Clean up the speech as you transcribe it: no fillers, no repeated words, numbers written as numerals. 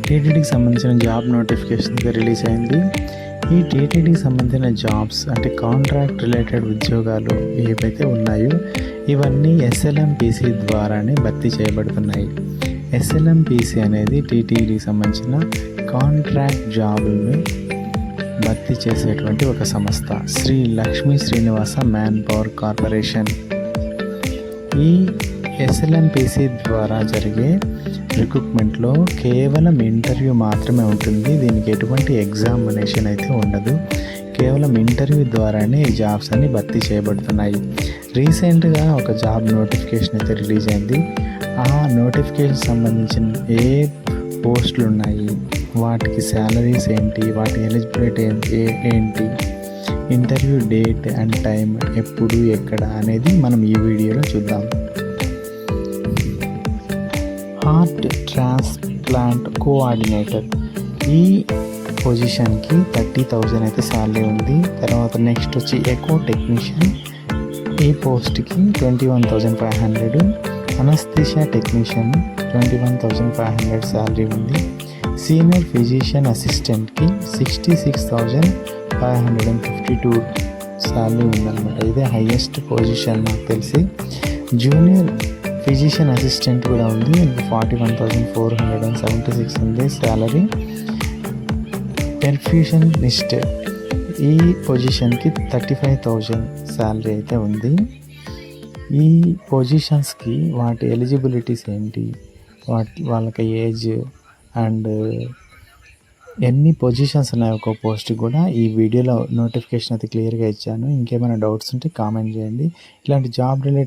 టీటీడీకి సంబంధించిన job notification release అయింది. ఈ టీటీడీకి సంబంధించిన జాబ్స్ అంటే కాంట్రాక్ట్ రిలేటెడ్ ఉద్యోగాలు ఏవైతే ఉన్నాయో ఇవన్నీ ఎస్ఎల్ఎంపిసి ద్వారానే భర్తీ చేయబడుతున్నాయి. ఎస్ఎల్ఎంపిసి అనేది టీటీడీకి సంబంధించిన కాంట్రాక్ట్ జాబుల్ని భర్తీ చేసేటువంటి ఒక సంస్థ. Shri Lakshmi Srinivasa man power corporation. ఈ ఎస్ఎల్ఎంపిసి ద్వారా జరిగే రిక్రూట్మెంట్లో కేవలం ఇంటర్వ్యూ మాత్రమే ఉంటుంది. దీనికి ఎటువంటి ఎగ్జామినేషన్ అయితే ఉండదు. కేవలం ఇంటర్వ్యూ ద్వారానే ఈ జాబ్స్ అన్ని భర్తీ చేయబడుతున్నాయి. రీసెంట్గా ఒక జాబ్ నోటిఫికేషన్ అయితే రిలీజ్ అయింది. ఆ నోటిఫికేషన్ సంబంధించిన ఏ పోస్టులు ఉన్నాయి, వాటికి శాలరీస్ ఏంటి, వాటి ఎలిజిబిలిటీ ఏంటి, ఇంటర్వ్యూ డేట్ అండ్ టైం, ఎప్పుడు ఎక్కడ అనేది మనం ఈ వీడియోలో చూద్దాం. Heart transplant coordinator. ఈ పొజిషన్కి 30,000 అయితే శాలరీ ఉంది. తర్వాత నెక్స్ట్ వచ్చి ఎకో టెక్నీషియన్. ఈ పోస్ట్కి 21,500. అనస్థీషియా టెక్నీషియన్ 21,500 శాలరీ ఉంది. సీనియర్ ఫిజిషియన్ అసిస్టెంట్కి 66,552 శాలరీ ఉందన్నమాట. ఇదే హైయెస్ట్ పొజిషన్ నాకు తెలిసి. జూనియర్ ఫిజిషియన్ అసిస్టెంట్ కూడా ఉంది. 41,476 ఉంది శాలరీ. పెర్ఫ్యూషనిస్ట్ ఈ పొజిషన్కి 35,000 శాలరీ అయితే ఉంది. ఈ పొజిషన్స్కి వాటి ఎలిజిబిలిటీస్ ఏంటి, వాళ్ళకి ఏజ్ అండ్ ఎన్ని పొజిషన్స్ ఉన్నాయి ఒక పోస్ట్కి కూడా ఈ వీడియోలో నోటిఫికేషన్ అయితే క్లియర్గా ఇచ్చాను. ఇంకేమైనా డౌట్స్ ఉంటే కామెంట్ చేయండి. ఇలాంటి జాబ్ రిలేటెడ్